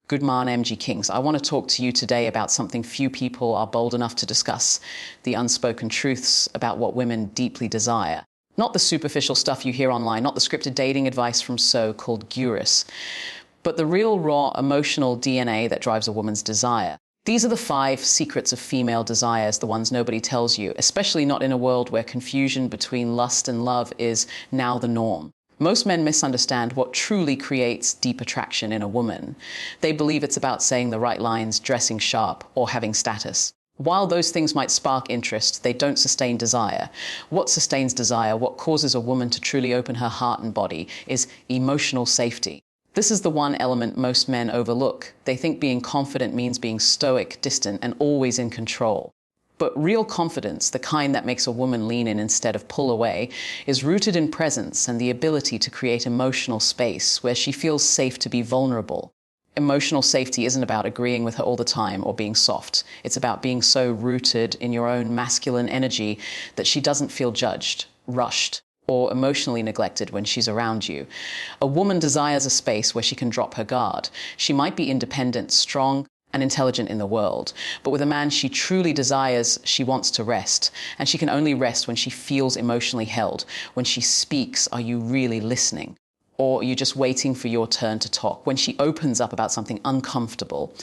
Good morning, MG Kings. I want to talk to you today about something few people are bold enough to discuss, the unspoken truths about what women deeply desire. Not the superficial stuff you hear online, not the scripted dating advice from so-called gurus, but the real, raw, emotional DNA that drives a woman's desire. These are the 5 secrets of female desires, the ones nobody tells you, especially not in a world where confusion between lust and love is now the norm. Most men misunderstand what truly creates deep attraction in a woman. They believe it's about saying the right lines, dressing sharp, or having status. While those things might spark interest, they don't sustain desire. What sustains desire, what causes a woman to truly open her heart and body, is emotional safety. This is the one element most men overlook. They think being confident means being stoic, distant, and always in control. But real confidence, the kind that makes a woman lean in instead of pull away, is rooted in presence and the ability to create emotional space where she feels safe to be vulnerable. Emotional safety isn't about agreeing with her all the time or being soft. It's about being so rooted in your own masculine energy that she doesn't feel judged, rushed, or emotionally neglected when she's around you. A woman desires a space where she can drop her guard. She might be independent, strong, and intelligent in the world, but with a man she truly desires, she wants to rest, and she can only rest when she feels emotionally held. When she speaks, are you really listening? Or are you just waiting for your turn to talk? When she opens up about something uncomfortable,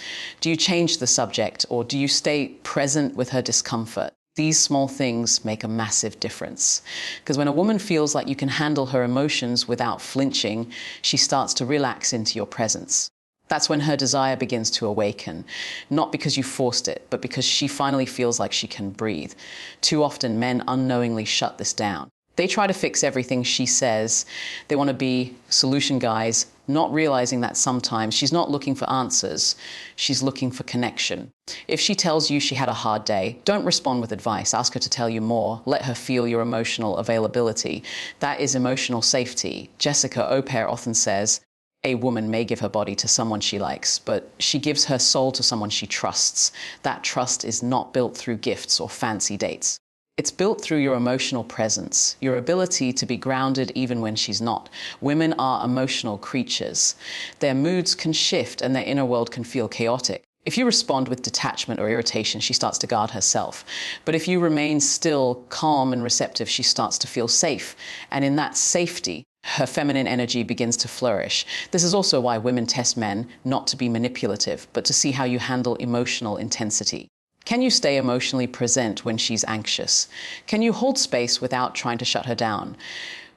do you change the subject, or do you stay present with her discomfort? These small things make a massive difference. Because when a woman feels like you can handle her emotions without flinching, she starts to relax into your presence. That's when her desire begins to awaken, not because you forced it, but because she finally feels like she can breathe. Too often, men unknowingly shut this down. They try to fix everything she says. They want to be solution guys, not realizing that sometimes she's not looking for answers, she's looking for connection. If she tells you she had a hard day, don't respond with advice. Ask her to tell you more. Let her feel your emotional availability. That is emotional safety. Jessica Opare often says, a woman may give her body to someone she likes, but she gives her soul to someone she trusts. That trust is not built through gifts or fancy dates. It's built through your emotional presence, your ability to be grounded even when she's not. Women are emotional creatures. Their moods can shift and their inner world can feel chaotic. If you respond with detachment or irritation, she starts to guard herself. But if you remain still, calm, and receptive, she starts to feel safe. And in that safety, her feminine energy begins to flourish. This is also why women test men not to be manipulative, but to see how you handle emotional intensity. Can you stay emotionally present when she's anxious? Can you hold space without trying to shut her down?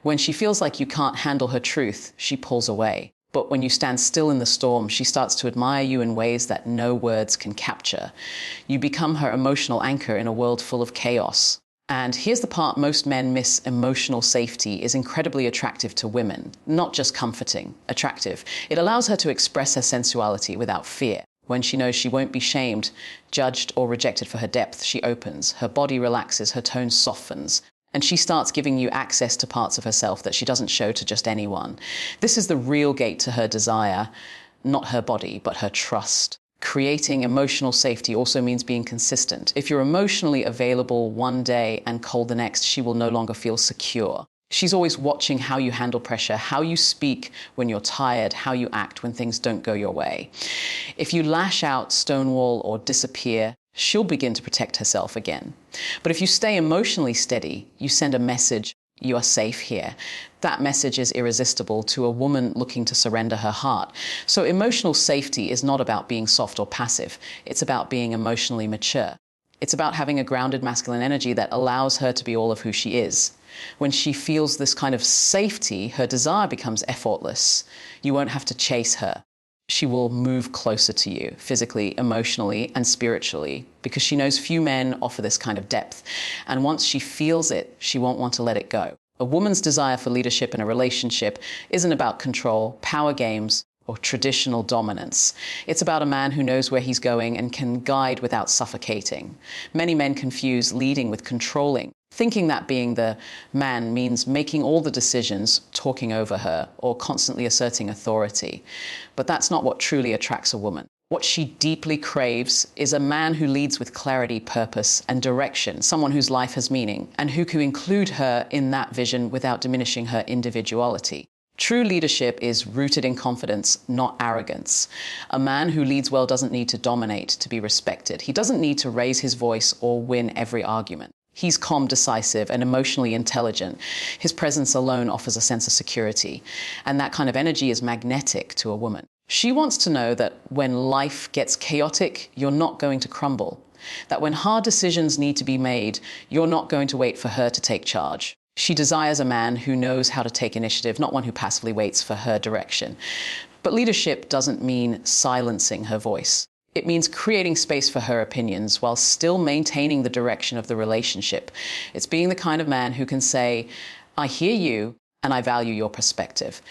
When she feels like you can't handle her truth, she pulls away. But when you stand still in the storm, she starts to admire you in ways that no words can capture. You become her emotional anchor in a world full of chaos. And here's the part most men miss: emotional safety is incredibly attractive to women, not just comforting, attractive. It allows her to express her sensuality without fear. When she knows she won't be shamed, judged, or rejected for her depth, she opens. Her body relaxes, her tone softens, and she starts giving you access to parts of herself that she doesn't show to just anyone. This is the real gate to her desire, not her body, but her trust. Creating emotional safety also means being consistent. If you're emotionally available one day and cold the next, she will no longer feel secure. She's always watching how you handle pressure, how you speak when you're tired, how you act when things don't go your way. If you lash out, stonewall, or disappear, she'll begin to protect herself again. But if you stay emotionally steady, you send a message: you are safe here. That message is irresistible to a woman looking to surrender her heart. So emotional safety is not about being soft or passive. It's about being emotionally mature. It's about having a grounded masculine energy that allows her to be all of who she is. When she feels this kind of safety, her desire becomes effortless. You won't have to chase her. She will move closer to you, physically, emotionally, and spiritually, because she knows few men offer this kind of depth. And once she feels it, she won't want to let it go. A woman's desire for leadership in a relationship isn't about control, power games, or traditional dominance. It's about a man who knows where he's going and can guide without suffocating. Many men confuse leading with controlling, thinking that being the man means making all the decisions, talking over her, or constantly asserting authority. But that's not what truly attracts a woman. What she deeply craves is a man who leads with clarity, purpose, and direction, someone whose life has meaning, and who can include her in that vision without diminishing her individuality. True leadership is rooted in confidence, not arrogance. A man who leads well doesn't need to dominate to be respected. He doesn't need to raise his voice or win every argument. He's calm, decisive, and emotionally intelligent. His presence alone offers a sense of security. And that kind of energy is magnetic to a woman. She wants to know that when life gets chaotic, you're not going to crumble. That when hard decisions need to be made, you're not going to wait for her to take charge. She desires a man who knows how to take initiative, not one who passively waits for her direction. But leadership doesn't mean silencing her voice. It means creating space for her opinions while still maintaining the direction of the relationship. It's being the kind of man who can say, I hear you, and I value your perspective,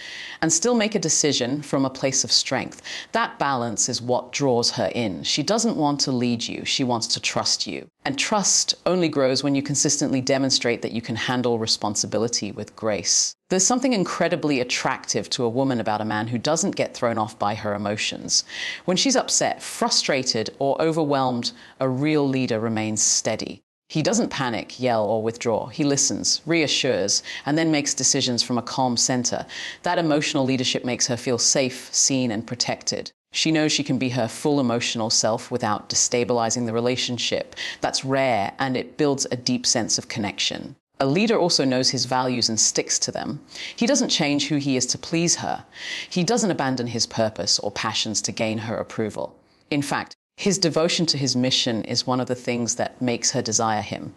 and still make a decision from a place of strength. That balance is what draws her in. She doesn't want to lead you, she wants to trust you. And trust only grows when you consistently demonstrate that you can handle responsibility with grace. There's something incredibly attractive to a woman about a man who doesn't get thrown off by her emotions. When she's upset, frustrated, or overwhelmed, a real leader remains steady. He doesn't panic, yell, or withdraw. He listens, reassures, and then makes decisions from a calm center. That emotional leadership makes her feel safe, seen, and protected. She knows she can be her full emotional self without destabilizing the relationship. That's rare, and it builds a deep sense of connection. A leader also knows his values and sticks to them. He doesn't change who he is to please her. He doesn't abandon his purpose or passions to gain her approval. In fact, his devotion to his mission is one of the things that makes her desire him.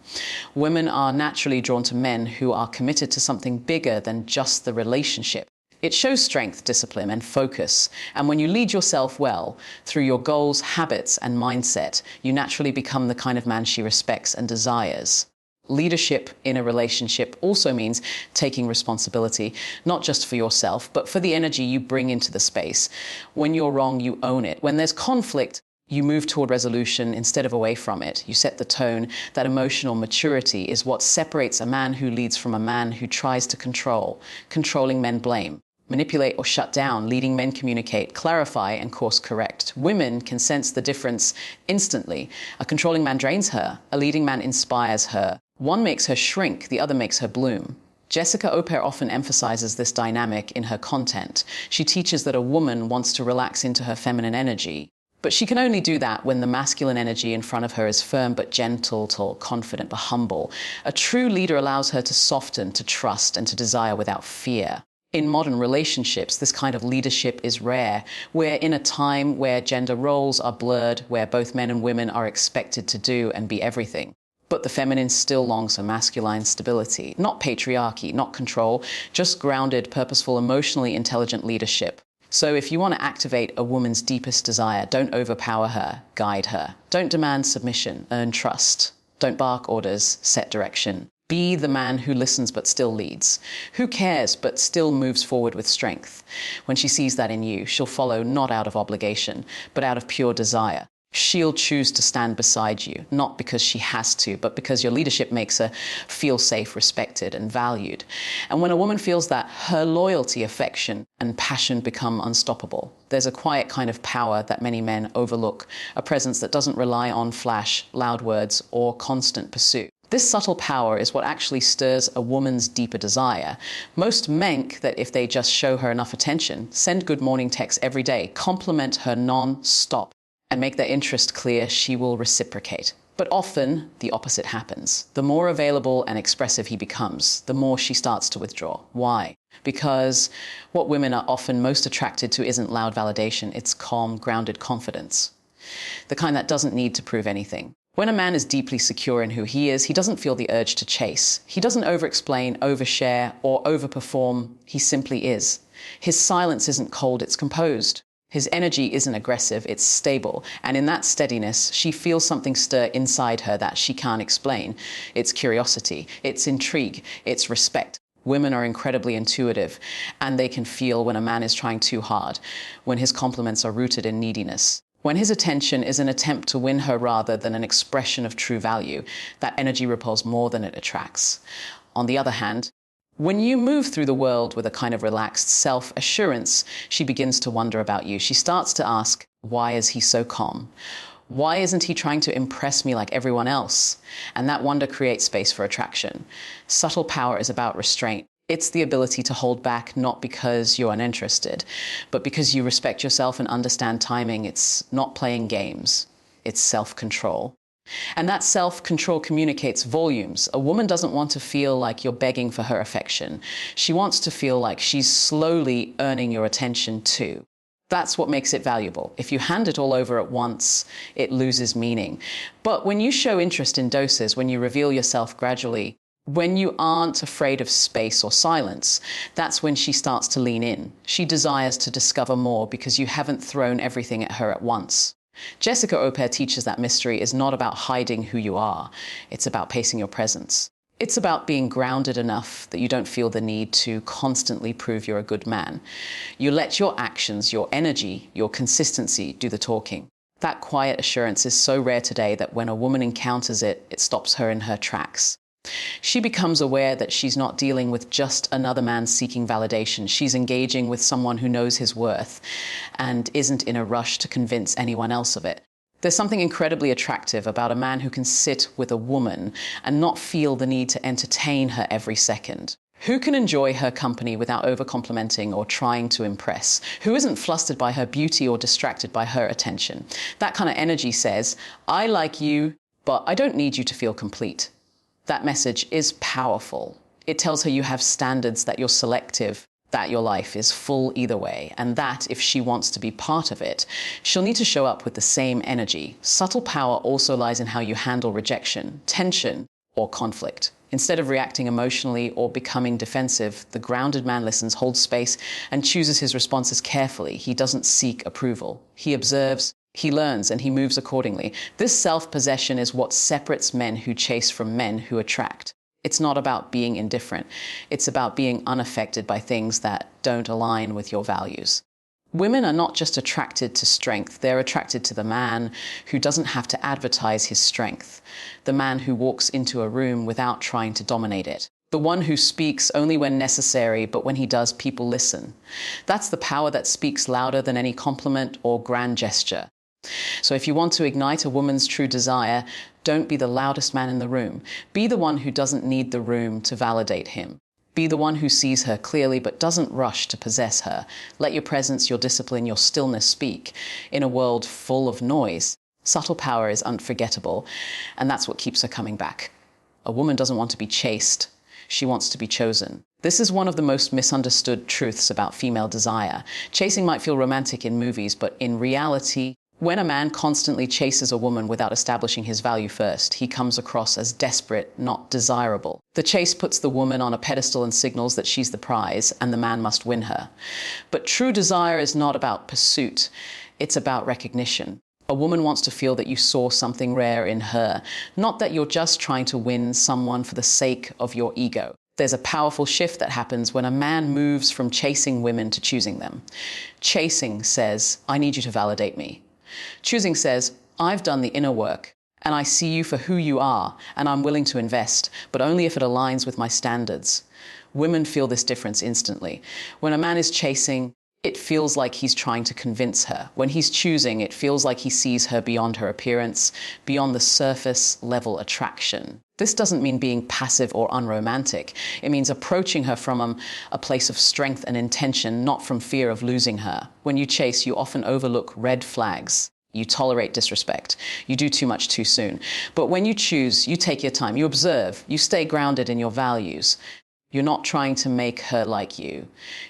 Women are naturally drawn to men who are committed to something bigger than just the relationship. It shows strength, discipline, and focus. And when you lead yourself well, through your goals, habits, and mindset, you naturally become the kind of man she respects and desires. Leadership in a relationship also means taking responsibility, not just for yourself, but for the energy you bring into the space. When you're wrong, you own it. When there's conflict, you move toward resolution instead of away from it. You set the tone. That emotional maturity is what separates a man who leads from a man who tries to control. Controlling men blame, manipulate or shut down. Leading men communicate, clarify, and course correct. Women can sense the difference instantly. A controlling man drains her. A leading man inspires her. One makes her shrink, the other makes her bloom. Jessica Opare often emphasizes this dynamic in her content. She teaches that a woman wants to relax into her feminine energy. But she can only do that when the masculine energy in front of her is firm but gentle, tall, confident but humble. A true leader allows her to soften, to trust, and to desire without fear. In modern relationships, this kind of leadership is rare. We're in a time where gender roles are blurred, where both men and women are expected to do and be everything. But the feminine still longs for masculine stability. Not patriarchy, not control, just grounded, purposeful, emotionally intelligent leadership. So if you want to activate a woman's deepest desire, don't overpower her, guide her. Don't demand submission, earn trust. Don't bark orders, set direction. Be the man who listens but still leads, who cares but still moves forward with strength. When she sees that in you, she'll follow not out of obligation, but out of pure desire. She'll choose to stand beside you, not because she has to, but because your leadership makes her feel safe, respected, and valued. And when a woman feels that, her loyalty, affection, and passion become unstoppable. There's a quiet kind of power that many men overlook, a presence that doesn't rely on flash, loud words, or constant pursuit. This subtle power is what actually stirs a woman's deeper desire. Most men think that if they just show her enough attention, send good morning texts every day, compliment her non-stop, and make their interest clear, she will reciprocate. But often, the opposite happens. The more available and expressive he becomes, the more she starts to withdraw. Why? Because what women are often most attracted to isn't loud validation, it's calm, grounded confidence. The kind that doesn't need to prove anything. When a man is deeply secure in who he is, he doesn't feel the urge to chase. He doesn't over-explain, overshare, or overperform. He simply is. His silence isn't cold, it's composed. His energy isn't aggressive, it's stable. And in that steadiness, she feels something stir inside her that she can't explain. It's curiosity, it's intrigue, it's respect. Women are incredibly intuitive, and they can feel when a man is trying too hard, when his compliments are rooted in neediness. When his attention is an attempt to win her rather than an expression of true value, that energy repels more than it attracts. On the other hand, when you move through the world with a kind of relaxed self-assurance, she begins to wonder about you. She starts to ask, why is he so calm? Why isn't he trying to impress me like everyone else? And that wonder creates space for attraction. Subtle power is about restraint. It's the ability to hold back, not because you're uninterested, but because you respect yourself and understand timing. It's not playing games. It's self-control. And that self-control communicates volumes. A woman doesn't want to feel like you're begging for her affection. She wants to feel like she's slowly earning your attention too. That's what makes it valuable. If you hand it all over at once, it loses meaning. But when you show interest in doses, when you reveal yourself gradually, when you aren't afraid of space or silence, that's when she starts to lean in. She desires to discover more because you haven't thrown everything at her at once. Jessica Opare teaches that mystery is not about hiding who you are. It's about pacing your presence. It's about being grounded enough that you don't feel the need to constantly prove you're a good man. You let your actions, your energy, your consistency do the talking. That quiet assurance is so rare today that when a woman encounters it, it stops her in her tracks. She becomes aware that she's not dealing with just another man seeking validation. She's engaging with someone who knows his worth and isn't in a rush to convince anyone else of it. There's something incredibly attractive about a man who can sit with a woman and not feel the need to entertain her every second. Who can enjoy her company without over-complimenting or trying to impress? Who isn't flustered by her beauty or distracted by her attention? That kind of energy says, I like you, but I don't need you to feel complete. That message is powerful. It tells her you have standards, that you're selective, that your life is full either way, and that if she wants to be part of it, she'll need to show up with the same energy. Subtle power also lies in how you handle rejection, tension, or conflict. Instead of reacting emotionally or becoming defensive, the grounded man listens, holds space, and chooses his responses carefully. He doesn't seek approval. He observes, he learns, and he moves accordingly. This self-possession is what separates men who chase from men who attract. It's not about being indifferent. It's about being unaffected by things that don't align with your values. Women are not just attracted to strength, they're attracted to the man who doesn't have to advertise his strength, the man who walks into a room without trying to dominate it, the one who speaks only when necessary, but when he does, people listen. That's the power that speaks louder than any compliment or grand gesture. So if you want to ignite a woman's true desire, don't be the loudest man in the room. Be the one who doesn't need the room to validate him. Be the one who sees her clearly but doesn't rush to possess her. Let your presence, your discipline, your stillness speak. In a world full of noise, subtle power is unforgettable, and that's what keeps her coming back. A woman doesn't want to be chased. She wants to be chosen. This is one of the most misunderstood truths about female desire. Chasing might feel romantic in movies, but in reality, when a man constantly chases a woman without establishing his value first, he comes across as desperate, not desirable. The chase puts the woman on a pedestal and signals that she's the prize, and the man must win her. But true desire is not about pursuit. It's about recognition. A woman wants to feel that you saw something rare in her, not that you're just trying to win someone for the sake of your ego. There's a powerful shift that happens when a man moves from chasing women to choosing them. Chasing says, I need you to validate me. Choosing says, I've done the inner work, and I see you for who you are, and I'm willing to invest, but only if it aligns with my standards. Women feel this difference instantly. When a man is chasing, it feels like he's trying to convince her. When he's choosing, it feels like he sees her beyond her appearance, beyond the surface level attraction. This doesn't mean being passive or unromantic. It means approaching her from a place of strength and intention, not from fear of losing her. When you chase, you often overlook red flags. You tolerate disrespect. You do too much too soon. But when you choose, you take your time. You observe. You stay grounded in your values. You're not trying to make her like you.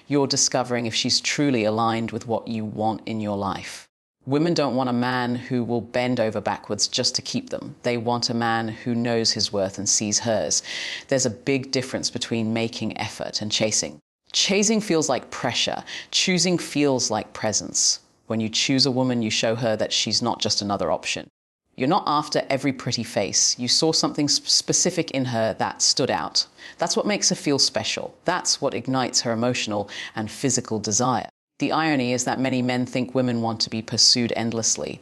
You're discovering if she's truly aligned with what you want in your life. Women don't want a man who will bend over backwards just to keep them. They want a man who knows his worth and sees hers. There's a big difference between making effort and chasing. Chasing feels like pressure. Choosing feels like presence. When you choose a woman, you show her that she's not just another option. You're not after every pretty face. You saw something specific in her that stood out. That's what makes her feel special. That's what ignites her emotional and physical desire. The irony is that many men think women want to be pursued endlessly.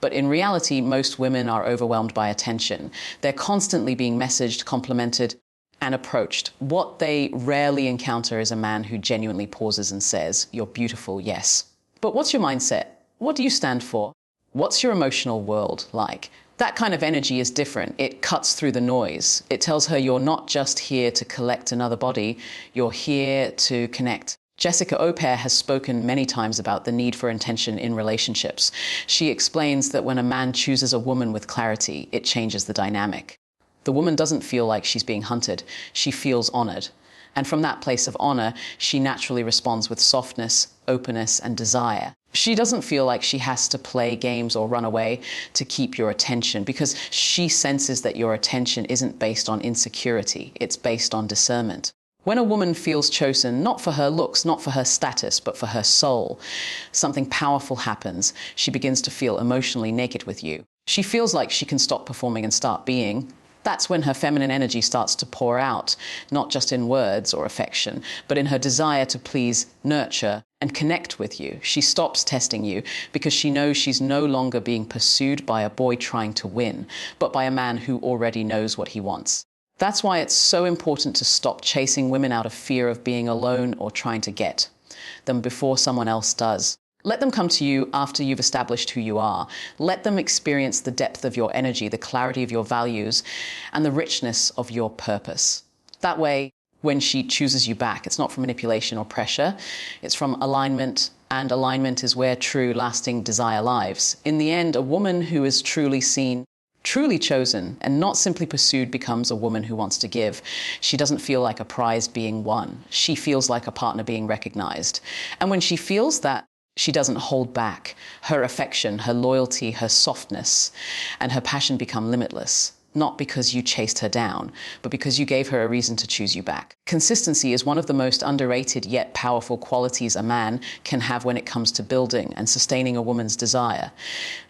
But in reality, most women are overwhelmed by attention. They're constantly being messaged, complimented, and approached. What they rarely encounter is a man who genuinely pauses and says, "You're beautiful, yes." But what's your mindset? What do you stand for? What's your emotional world like? That kind of energy is different. It cuts through the noise. It tells her you're not just here to collect another body, you're here to connect. Jessica Opare has spoken many times about the need for intention in relationships. She explains that when a man chooses a woman with clarity, it changes the dynamic. The woman doesn't feel like she's being hunted. She feels honored. And from that place of honor, she naturally responds with softness, openness, and desire. She doesn't feel like she has to play games or run away to keep your attention, because she senses that your attention isn't based on insecurity, it's based on discernment. When a woman feels chosen, not for her looks, not for her status, but for her soul, something powerful happens. She begins to feel emotionally naked with you. She feels like she can stop performing and start being. That's when her feminine energy starts to pour out, not just in words or affection, but in her desire to please, nurture, and connect with you. She stops testing you because she knows she's no longer being pursued by a boy trying to win, but by a man who already knows what he wants. That's why it's so important to stop chasing women out of fear of being alone or trying to get them before someone else does. Let them come to you after you've established who you are. Let them experience the depth of your energy, the clarity of your values, and the richness of your purpose. That way, when she chooses you back, it's not from manipulation or pressure, it's from alignment, and alignment is where true, lasting desire lives. In the end, a woman who is truly seen, truly chosen, and not simply pursued becomes a woman who wants to give. She doesn't feel like a prize being won. She feels like a partner being recognized. And when she feels that, she doesn't hold back. Her affection, her loyalty, her softness, and her passion become limitless. Not because you chased her down, but because you gave her a reason to choose you back. Consistency is one of the most underrated yet powerful qualities a man can have when it comes to building and sustaining a woman's desire.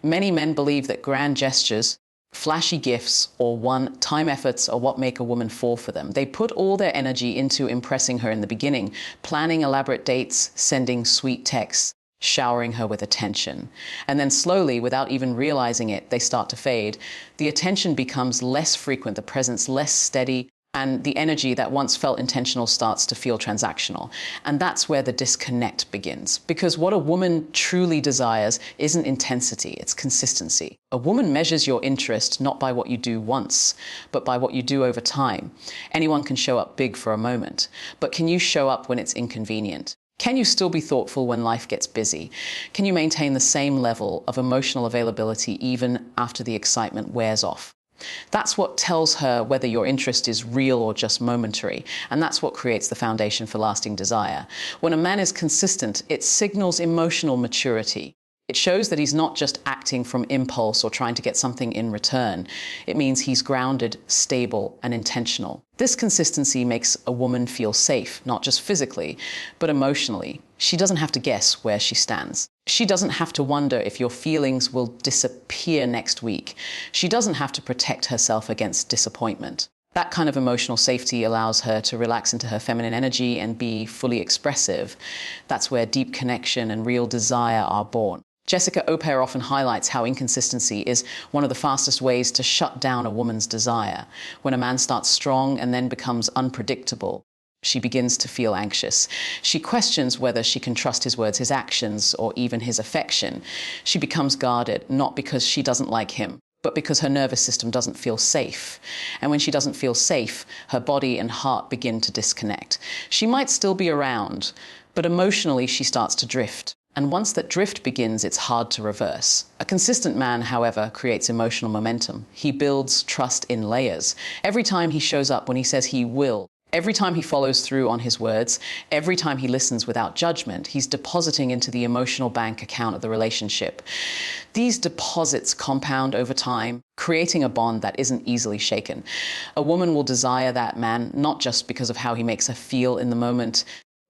Many men believe that grand gestures, flashy gifts, or one-time efforts are what make a woman fall for them. They put all their energy into impressing her in the beginning, planning elaborate dates, sending sweet texts, showering her with attention. And then slowly, without even realizing it, they start to fade. The attention becomes less frequent, the presence less steady, and the energy that once felt intentional starts to feel transactional. And that's where the disconnect begins. Because what a woman truly desires isn't intensity, it's consistency. A woman measures your interest not by what you do once, but by what you do over time. Anyone can show up big for a moment, but can you show up when it's inconvenient? Can you still be thoughtful when life gets busy? Can you maintain the same level of emotional availability even after the excitement wears off? That's what tells her whether your interest is real or just momentary, and that's what creates the foundation for lasting desire. When a man is consistent, it signals emotional maturity. It shows that he's not just acting from impulse or trying to get something in return. It means he's grounded, stable, and intentional. This consistency makes a woman feel safe, not just physically, but emotionally. She doesn't have to guess where she stands. She doesn't have to wonder if your feelings will disappear next week. She doesn't have to protect herself against disappointment. That kind of emotional safety allows her to relax into her feminine energy and be fully expressive. That's where deep connection and real desire are born. Jessica Opare often highlights how inconsistency is one of the fastest ways to shut down a woman's desire. When a man starts strong and then becomes unpredictable, she begins to feel anxious. She questions whether she can trust his words, his actions, or even his affection. She becomes guarded, not because she doesn't like him, but because her nervous system doesn't feel safe. And when she doesn't feel safe, her body and heart begin to disconnect. She might still be around, but emotionally she starts to drift. And once that drift begins, it's hard to reverse. A consistent man, however, creates emotional momentum. He builds trust in layers. Every time he shows up when he says he will, every time he follows through on his words, every time he listens without judgment, he's depositing into the emotional bank account of the relationship. These deposits compound over time, creating a bond that isn't easily shaken. A woman will desire that man not just because of how he makes her feel in the moment,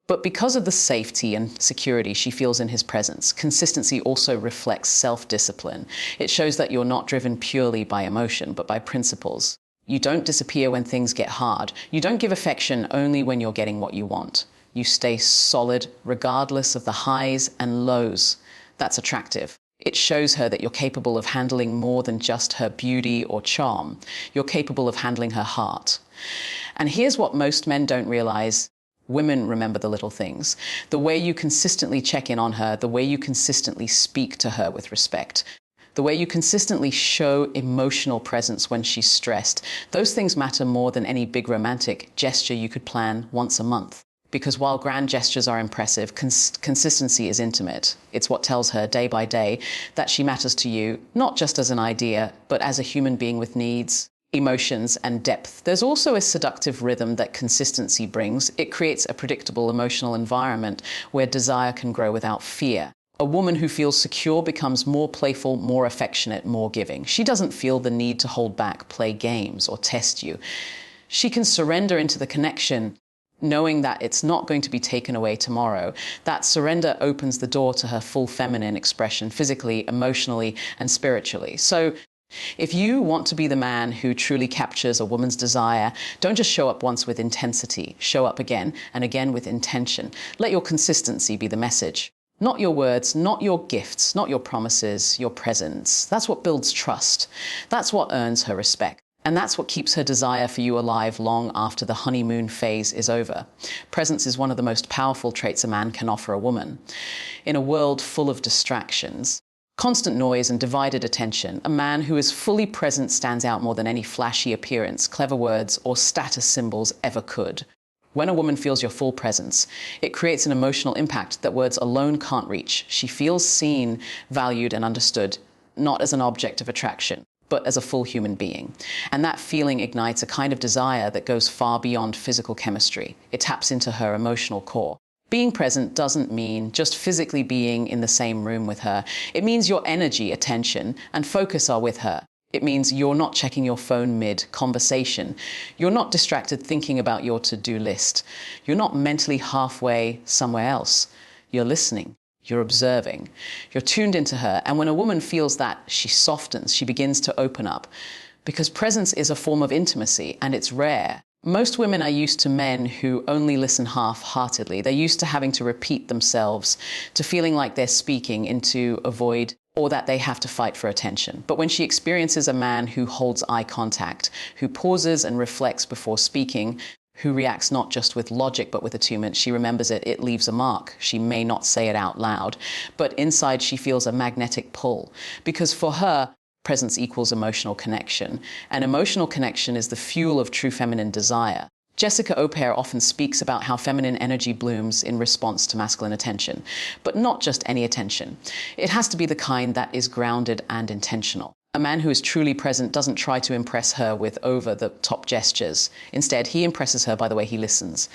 but because of the safety and security she feels in his presence. Consistency also reflects self-discipline. It shows that you're not driven purely by emotion, but by principles. You don't disappear when things get hard. You don't give affection only when you're getting what you want. You stay solid regardless of the highs and lows. That's attractive. It shows her that you're capable of handling more than just her beauty or charm. You're capable of handling her heart. And here's what most men don't realize. Women remember the little things. The way you consistently check in on her, the way you consistently speak to her with respect, the way you consistently show emotional presence when she's stressed. Those things matter more than any big romantic gesture you could plan once a month. Because while grand gestures are impressive, consistency is intimate. It's what tells her day by day that she matters to you, not just as an idea, but as a human being with needs, emotions, and depth. There's also a seductive rhythm that consistency brings. It creates a predictable emotional environment where desire can grow without fear. A woman who feels secure becomes more playful, more affectionate, more giving. She doesn't feel the need to hold back, play games, or test you. She can surrender into the connection, knowing that it's not going to be taken away tomorrow. That surrender opens the door to her full feminine expression, physically, emotionally, and spiritually. So if you want to be the man who truly captures a woman's desire, don't just show up once with intensity. Show up again and again with intention. Let your consistency be the message. Not your words, not your gifts, not your promises, your presence. That's what builds trust. That's what earns her respect. And that's what keeps her desire for you alive long after the honeymoon phase is over. Presence is one of the most powerful traits a man can offer a woman. In a world full of distractions, constant noise and divided attention, a man who is fully present stands out more than any flashy appearance, clever words, or status symbols ever could. When a woman feels your full presence, it creates an emotional impact that words alone can't reach. She feels seen, valued, and understood, not as an object of attraction, but as a full human being. And that feeling ignites a kind of desire that goes far beyond physical chemistry. It taps into her emotional core. Being present doesn't mean just physically being in the same room with her. It means your energy, attention, and focus are with her. It means you're not checking your phone mid-conversation. You're not distracted thinking about your to-do list. You're not mentally halfway somewhere else. You're listening. You're observing. You're tuned into her. And when a woman feels that, she softens. She begins to open up. Because presence is a form of intimacy, and it's rare. Most women are used to men who only listen half-heartedly. They're used to having to repeat themselves, to feeling like they're speaking into a void, or that they have to fight for attention. But when she experiences a man who holds eye contact, who pauses and reflects before speaking, who reacts not just with logic but with attunement, she remembers it, it leaves a mark. She may not say it out loud, but inside she feels a magnetic pull. Because for her, presence equals emotional connection, and emotional connection is the fuel of true feminine desire. Jessica Opare often speaks about how feminine energy blooms in response to masculine attention, but not just any attention. It has to be the kind that is grounded and intentional. A man who is truly present doesn't try to impress her with over-the-top gestures. Instead, he impresses her by the way he listens,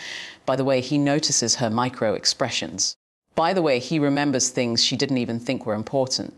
by the way he notices her micro-expressions, by the way he remembers things she didn't even think were important.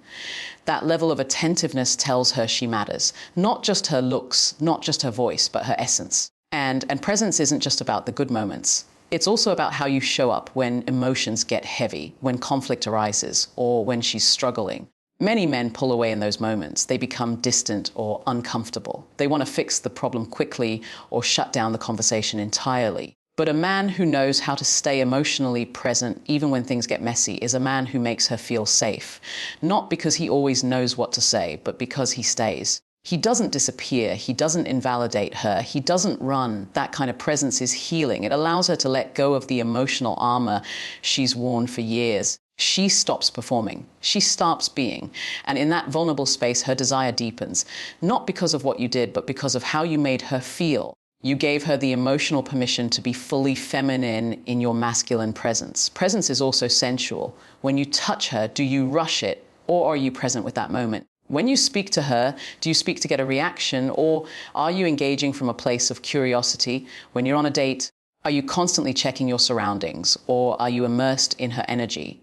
That level of attentiveness tells her she matters. Not just her looks, not just her voice, but her essence. And presence isn't just about the good moments. It's also about how you show up when emotions get heavy, when conflict arises, or when she's struggling. Many men pull away in those moments. They become distant or uncomfortable. They want to fix the problem quickly or shut down the conversation entirely. But a man who knows how to stay emotionally present even when things get messy is a man who makes her feel safe. Not because he always knows what to say, but because he stays. He doesn't disappear. He doesn't invalidate her. He doesn't run. That kind of presence is healing. It allows her to let go of the emotional armor she's worn for years. She stops performing. She stops being. And in that vulnerable space, her desire deepens. Not because of what you did, but because of how you made her feel. You gave her the emotional permission to be fully feminine in your masculine presence. Presence is also sensual. When you touch her, do you rush it, or are you present with that moment? When you speak to her, do you speak to get a reaction, or are you engaging from a place of curiosity? When you're on a date, are you constantly checking your surroundings, or are you immersed in her energy?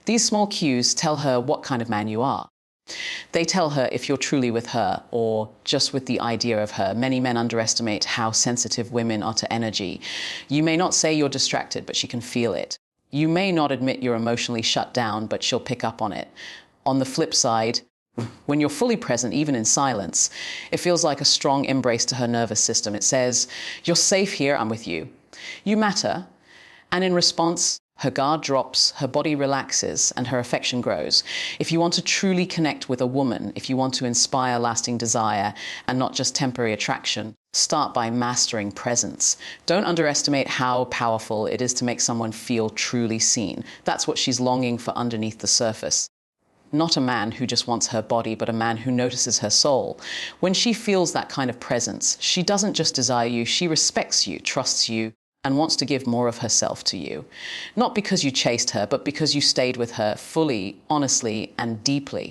These small cues tell her what kind of man you are. They tell her if you're truly with her or just with the idea of her. Many men underestimate how sensitive women are to energy. You may not say you're distracted, but she can feel it. You may not admit you're emotionally shut down, but she'll pick up on it. On the flip side, when you're fully present, even in silence, it feels like a strong embrace to her nervous system. It says, "You're safe here, I'm with you. You matter." And in response, her guard drops, her body relaxes, and her affection grows. If you want to truly connect with a woman, if you want to inspire lasting desire and not just temporary attraction, start by mastering presence. Don't underestimate how powerful it is to make someone feel truly seen. That's what she's longing for underneath the surface. not a man who just wants her body, but a man who notices her soul. When she feels that kind of presence, she doesn't just desire you, she respects you, trusts you, and wants to give more of herself to you. Not because you chased her, but because you stayed with her fully, honestly, and deeply.